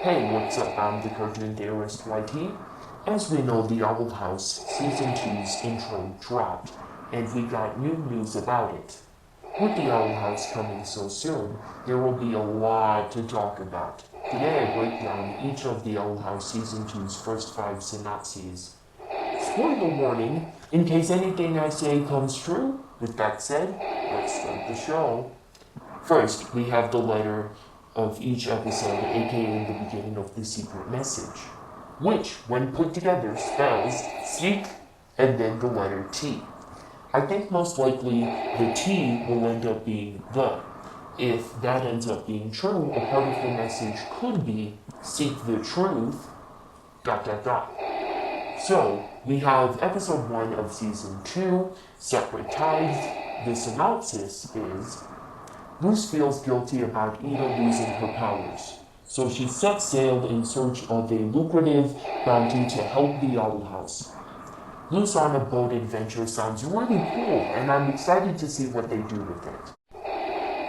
Hey, what's up? I'm the cartoon theorist YT. As we know, The Owl House Season 2's intro dropped, and we got new news about it. With The Owl House coming so soon, there will be a lot to talk about. Today I break down each of The Owl House Season 2's first 5 synopses. Spoiler warning, in case anything I say comes true. With that said, let's start the show. First, we have the letter of each episode, aka the beginning of the secret message, which, when put together, spells seek and then the letter T. I think most likely the T will end up being the. If that ends up being true, a part of the message could be seek the truth, ... So, we have episode 1 of season 2, Separate Tides. The synopsis is: Luce feels guilty about Ida losing her powers, so she sets sail in search of a lucrative bounty to help the Owl House. Luce on a boat adventure sounds really cool, and I'm excited to see what they do with it.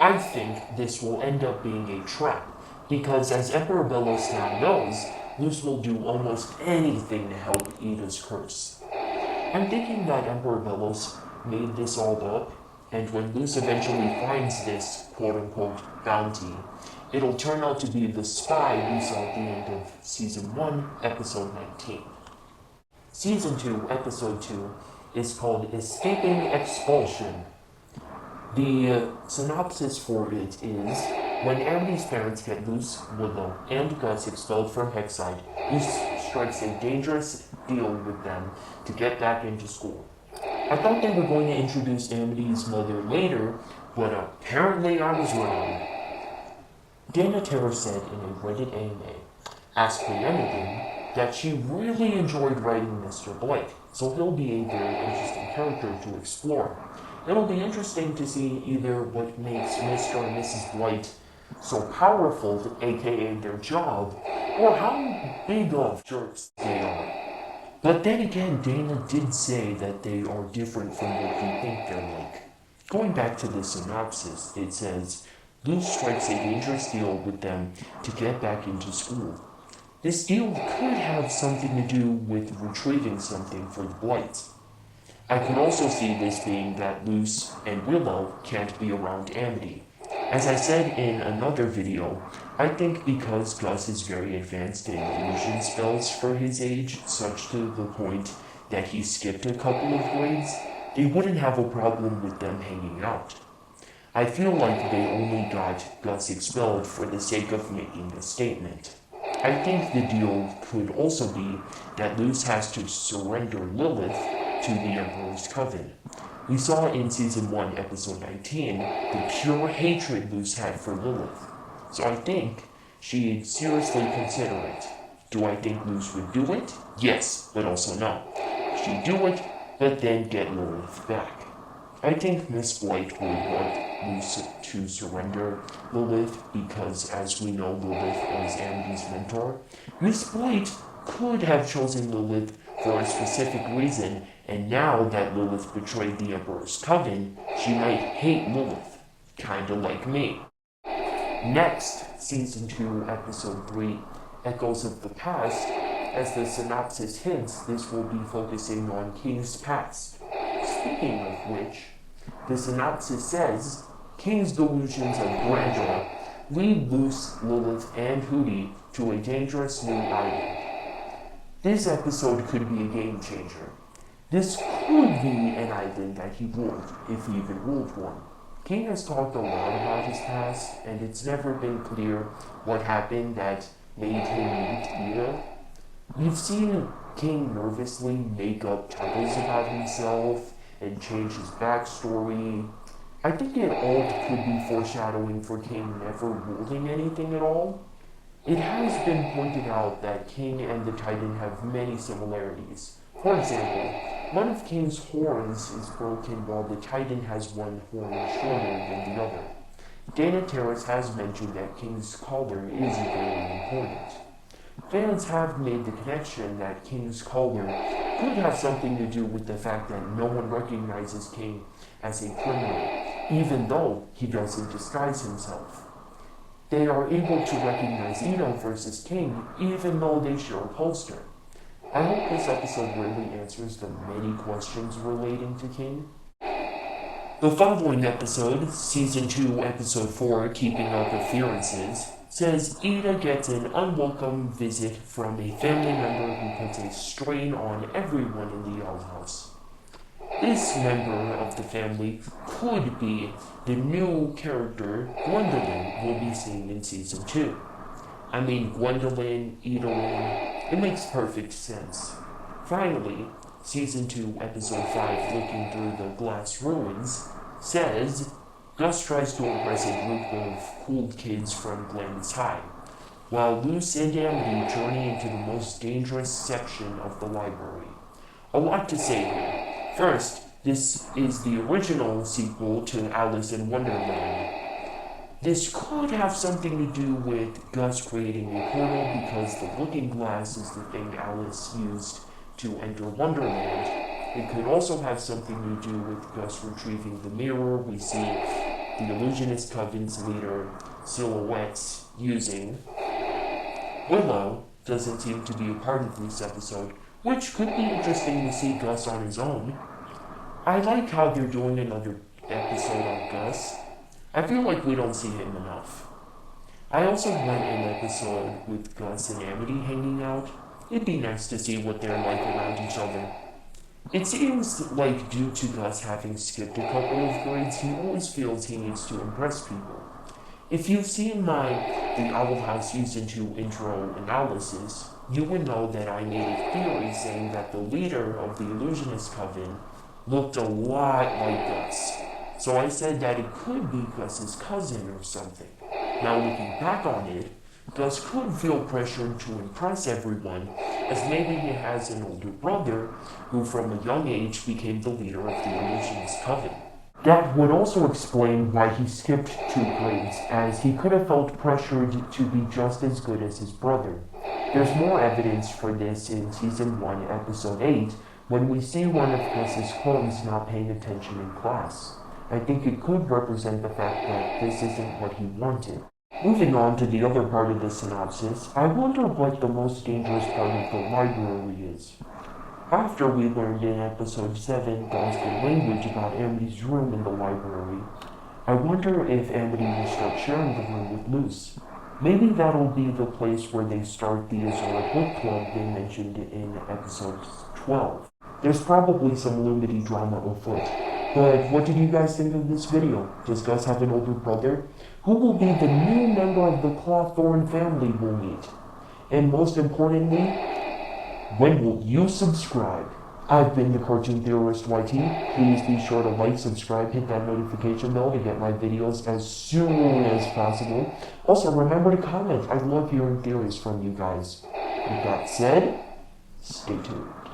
I think this will end up being a trap, because as Emperor Belos now knows, Luce will do almost anything to help Ida's curse. I'm thinking that Emperor Belos made this all up, and when Luce eventually finds this quote-unquote bounty, it'll turn out to be the spy we saw at the end of Season 1, Episode 19. Season 2, Episode 2 is called Escaping Expulsion. The synopsis for it is: when Amity's parents get Luce, Willow, and Gus expelled from Hexside, Luce strikes a dangerous deal with them to get back into school. I thought they were going to introduce Amity's mother later, but apparently I was wrong. Dana Terra said in a Reddit AMA, Ask Me Anything, that she really enjoyed writing Mr. Blake, so he'll be a very interesting character to explore. It'll be interesting to see either what makes Mr. and Mrs. Blight so powerful, aka their job, or how big of jerks they are. But then again, Dana did say that they are different from what we think they're like. Going back to the synopsis, it says, Luce strikes a dangerous deal with them to get back into school. This deal could have something to do with retrieving something for the Blights. I could also see this being that Luce and Willow can't be around Amity. As I said in another video, I think because Gus is very advanced in illusion spells for his age, such to the point that he skipped a couple of grades, they wouldn't have a problem with them hanging out. I feel like they only got Gus expelled for the sake of making a statement. I think the deal could also be that Luce has to surrender Lilith to the Emperor's Coven. We saw in Season 1, Episode 19, the pure hatred Luce had for Lilith. So I think she'd seriously consider it. Do I think Luce would do it? Yes, but also no. She'd do it, but then get Lilith back. I think Miss Blight would want Luce to surrender Lilith because, as we know, Lilith was Amity's mentor. Miss Blight could have chosen Lilith for a specific reason, and now that Lilith betrayed the Emperor's Coven, she might hate Lilith, kinda like me. Next, Season 2, Episode 3, Echoes of the Past. As the synopsis hints, this will be focusing on King's past. Speaking of which, the synopsis says, King's delusions of grandeur lead Luce, Lilith, and Hooty to a dangerous new island. This episode could be a game changer. This could be an island that he ruled, if he even ruled one. King has talked a lot about his past, and it's never been clear what happened that made him meet Ida. We've seen King nervously make up titles about himself and change his backstory. I think it all could be foreshadowing for King never ruling anything at all. It has been pointed out that King and the Titan have many similarities. For example, one of King's horns is broken while the Titan has one horn shorter than the other. Dana Terrace has mentioned that King's collar is very important. Fans have made the connection that King's collar could have something to do with the fact that no one recognizes King as a criminal, even though he doesn't disguise himself. they are able to recognize Ino versus King even though they share a poster. I hope this episode really answers the many questions relating to King. The following episode, Season 2, Episode 4, Keeping Up Appearances, says Ida gets an unwelcome visit from a family member who puts a strain on everyone in the Owl House. This member of the family could be the new character Gwendolyn we'll be seeing in Season 2. I mean, Gwendolyn, Idolin, it makes perfect sense. Finally, Season 2, Episode 5, Looking Through the Glass Ruins, says Gus tries to impress a group of cool kids from Glamis High, while Luce and Amity journey into the most dangerous section of the library. A lot to say here. First, this is the original sequel to Alice in Wonderland. This could have something to do with Gus creating a portal because the looking glass is the thing Alice used to enter Wonderland. It could also have something to do with Gus retrieving the mirror we see the Illusionist Coven's leader Silhouettes using. Willow doesn't seem to be a part of this episode, which could be interesting to see Gus on his own. I like how they're doing another episode on Gus. I feel like we don't see him enough. I also want an episode with Gus and Amity hanging out. It'd be nice to see what they're like around each other. It seems like due to Gus having skipped a couple of grades, he always feels he needs to impress people. If you've seen my The Owl House Season 2 intro analysis, you would know that I made a theory saying that the leader of the Illusionist Coven looked a lot like Gus. So I said that it could be Gus's cousin or something. Now looking back on it, Gus could feel pressured to impress everyone, as maybe he has an older brother who from a young age became the leader of the Illusionist Coven. That would also explain why he skipped 2 grades, as he could have felt pressured to be just as good as his brother. There's more evidence for this in Season 1, Episode 8, when we see one of Gus's clones not paying attention in class. I think it could represent the fact that this isn't what he wanted. Moving on to the other part of the synopsis, I wonder what the most dangerous part of the library is. After we learned in Episode 7 God's good language about Amity's room in the library, I wonder if Amity will start sharing the room with Luce. Maybe that'll be the place where they start the Azora Book Club they mentioned in Episode 12. There's probably some Lumity drama afoot. But what did you guys think of this video? Does Gus have an older brother? Who will be the new member of the Clawthorne family we'll meet? And most importantly, when will you subscribe? I've been the Cartoon Theorist YT. Please be sure to like, subscribe, hit that notification bell to get my videos as soon as possible. Also, remember to comment. I love hearing theories from you guys. With that said, stay tuned.